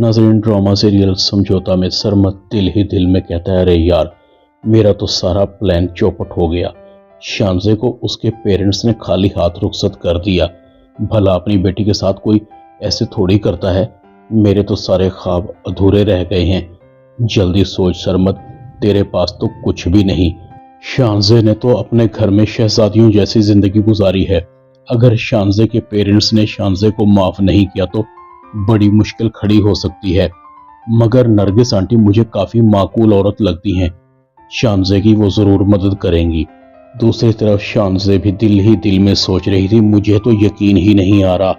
नाज़रीन, drama serial समझौता में सरमत दिल ही दिल में कहता है, अरे यार, मेरा तो सारा प्लान चौपट हो गया। शानजे को उसके पेरेंट्स ने खाली हाथ रुखसत कर दिया। भला अपनी बेटी के साथ कोई ऐसे थोड़ी करता है। मेरे तो सारे ख्वाब अधूरे रह गए हैं। जल्दी सोच सरमत, तेरे पास तो कुछ भी नहीं। शानजे ने तो अपने घर में शहजादियों जैसी जिंदगी गुजारी है। अगर शानजे के पेरेंट्स ने शानजे को माफ नहीं किया तो बड़ी मुश्किल खड़ी हो सकती है। मगर नरगिस आंटी मुझे काफी माकूल औरत लगती हैं। शानजे की वो जरूर मदद करेंगी। दूसरी तरफ शानजे भी दिल ही दिल में सोच रही थी, मुझे तो यकीन ही नहीं आ रहा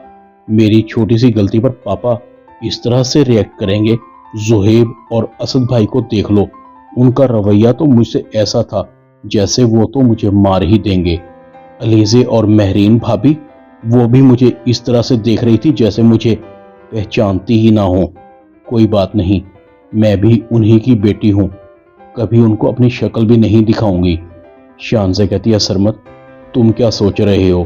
मेरी छोटी सी गलती पर पापा इस तरह से रिएक्ट करेंगे। जुहेब और असद भाई को देख लो, उनका रवैया तो मुझसे ऐसा था जैसे वो तो मुझे मार ही देंगे। अलीजे और महरीन भाभी, वो भी मुझे इस तरह से देख रही थी जैसे मुझे पहचानती ही ना हो। कोई बात नहीं, मैं भी उन्हीं की बेटी हूं, कभी उनको अपनी शक्ल भी नहीं दिखाऊंगी। शानजे कहती है, सरमत तुम क्या सोच रहे हो?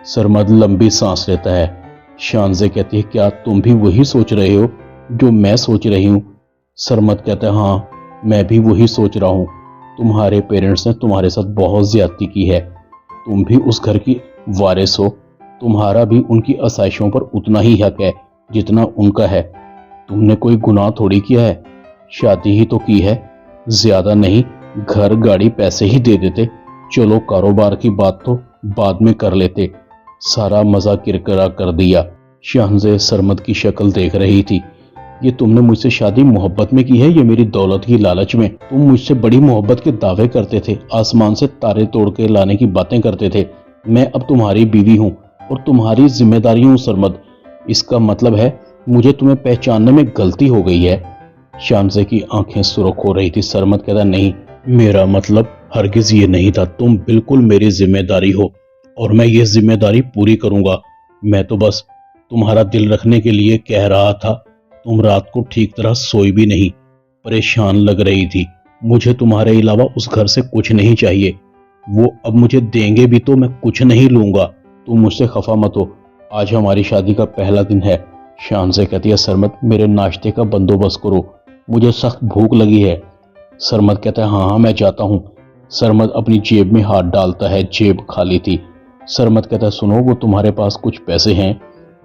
सरमत लंबी सांस लेता है। शानजे कहती है, क्या तुम भी वही सोच रहे हो जो मैं सोच रही हूं? सरमत कहता है, हाँ, मैं भी वही सोच रहा हूं। तुम्हारे पेरेंट्स ने तुम्हारे साथ बहुत ज्यादती की है। तुम भी उस घर की वारिस हो। तुम्हारा भी उनकी आसाइशों पर उतना ही हक है जितना उनका है। तुमने कोई गुनाह थोड़ी किया है, शादी ही तो की है। ज्यादा नहीं, घर गाड़ी पैसे ही दे देते। चलो कारोबार की बात तो बाद में कर लेते। सारा मजा किरकिरा कर दिया। शाहजे सरमत की शक्ल देख रही थी। ये तुमने मुझसे शादी मोहब्बत में की है या मेरी दौलत की लालच में? तुम मुझसे बड़ी मोहब्बत के दावे करते थे, आसमान से तारे तोड़ के लाने की बातें करते थे। मैं अब तुम्हारी बीवी हूँ और तुम्हारी जिम्मेदारी हूँ सरमत। इसका मतलब है मुझे तुम्हें पहचानने में गलती हो गई है। शानजे की आंखें सुर्ख हो रही थी। सरमत कहता, नहीं, मेरा मतलब हरगिज ये नहीं था। तुम बिल्कुल मेरी जिम्मेदारी हो और मैं ये जिम्मेदारी पूरी करूंगा। मैं तो बस तुम्हारा दिल रखने के लिए कह रहा था। तुम रात को ठीक तरह सोई भी नहीं, परेशान लग रही थी। मुझे तुम्हारे अलावा उस घर से कुछ नहीं चाहिए। वो अब मुझे देंगे भी तो मैं कुछ नहीं लूंगा। तुम मुझसे खफा मत हो, आज हमारी शादी का पहला दिन है। शानजे कहती है, सरमत मेरे नाश्ते का बंदोबस्त करो, मुझे सख्त भूख लगी है। सरमत कहता है, हाँ मैं जाता हूँ। सरमत अपनी जेब में हाथ डालता है, जेब खाली थी। सरमत कहता है, सुनो, वो तुम्हारे पास कुछ पैसे हैं?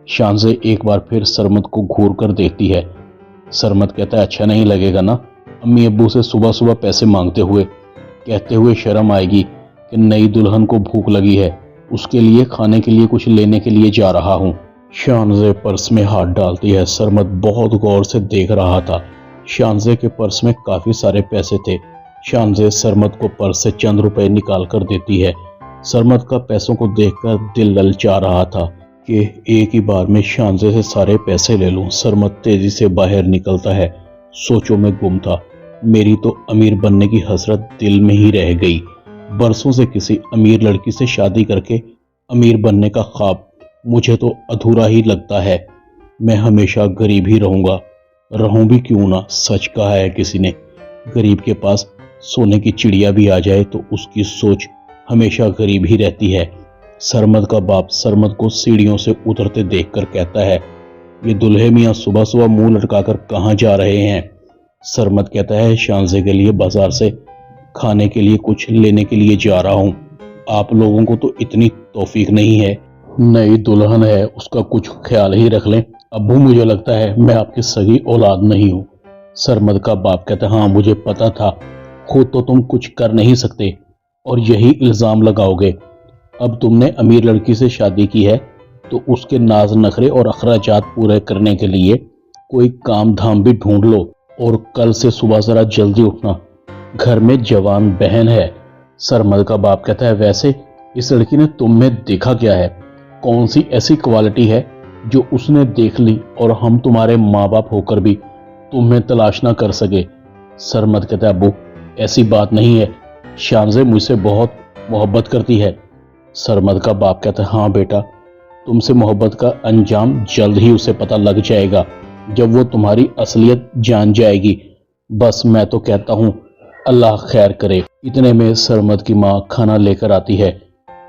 शानजे एक बार फिर सरमत को घूर कर देखती है। सरमत कहता है, अच्छा नहीं लगेगा ना अम्मी अब्बू से सुबह सुबह पैसे मांगते हुए? कहते हुए शर्म आएगी कि नई दुल्हन को भूख लगी है, उसके लिए खाने के लिए कुछ लेने के लिए जा रहा हूँ। शानजे पर्स में हाथ डालती है। सरमत बहुत गौर से देख रहा था। शानजे के पर्स में काफी सारे पैसे थे। शानजे सरमत को पर्स से चंद रुपए निकाल कर देती है। सरमत का पैसों को देखकर दिल ललचा रहा था कि एक ही बार में शानजे से सारे पैसे ले लूं। सरमत तेजी से बाहर निकलता है। सोचों में गुम था। मेरी तो अमीर बनने की हसरत दिल में ही रह गई। बरसों से किसी अमीर लड़की से शादी करके अमीर बनने का ख्वाब मुझे तो अधूरा ही लगता है। मैं हमेशा गरीब ही रहूंगा। रहूं भी क्यों ना, सच कहा है किसी ने, गरीब के पास सोने की चिड़िया भी आ जाए तो उसकी सोच हमेशा गरीब ही रहती है। सरमत का बाप सरमत को सीढ़ियों से उतरते देखकर कहता है, ये दुल्हे मियाँ सुबह सुबह मुंह लटकाकर कहाँ जा रहे हैं? सरमत कहता है, शानजे के लिए बाजार से खाने के लिए कुछ लेने के लिए जा रहा हूँ। आप लोगों को तो इतनी तौफीक नहीं है। नई दुल्हन है, उसका कुछ ख्याल ही रख लें। अब्बू, मुझे लगता है मैं आपकी सगी औलाद नहीं हूँ। सरमत का बाप कहता है, हाँ मुझे पता था, खुद तो तुम कुछ कर नहीं सकते और यही इल्जाम लगाओगे। अब तुमने अमीर लड़की से शादी की है तो उसके नाज नखरे और अखराजात पूरे करने के लिए कोई काम धाम भी ढूंढ लो और कल से सुबह जरा जल्दी उठना, घर में जवान बहन है। सरमत का बाप कहता है, वैसे इस लड़की ने तुम में देखा क्या है? कौन सी ऐसी क्वालिटी है जो उसने देख ली और हम तुम्हारे माँ बाप होकर भी तुम्हें तलाश ना कर सके? सरमत कहता है, अब्बू ऐसी बात नहीं है, शानजे मुझसे बहुत मोहब्बत करती है। सरमत का बाप कहता है, हाँ बेटा, तुमसे मोहब्बत का अंजाम जल्द ही उसे पता लग जाएगा जब वो तुम्हारी असलियत जान जाएगी। बस मैं तो कहता हूँ अल्लाह खैर करे। इतने में सरमत की माँ खाना लेकर आती है।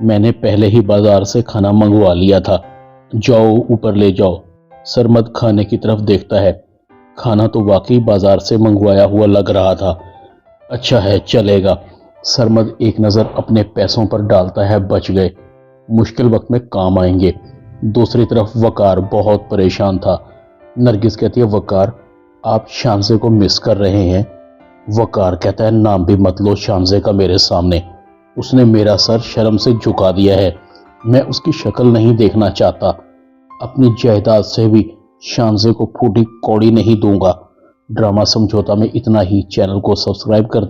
मैंने पहले ही बाजार से खाना मंगवा लिया था, जाओ ऊपर ले जाओ। सरमत खाने की तरफ देखता है। खाना तो वाकई बाजार से मंगवाया हुआ लग रहा था। अच्छा है, चलेगा। सरमद एक नज़र अपने पैसों पर डालता है, बच गए, मुश्किल वक्त में काम आएंगे। दूसरी तरफ वकार बहुत परेशान था। नरगिस कहती है, वकार आप शानजे को मिस कर रहे हैं? वकार कहता है, नाम भी मत लो शानजे का मेरे सामने। उसने मेरा सर शर्म से झुका दिया है। मैं उसकी शक्ल नहीं देखना चाहता। अपनी जायदाद से भी शानजे को फूटी कौड़ी नहीं दूंगा। ड्रामा समझौता में इतना ही। चैनल को सब्सक्राइब कर दें।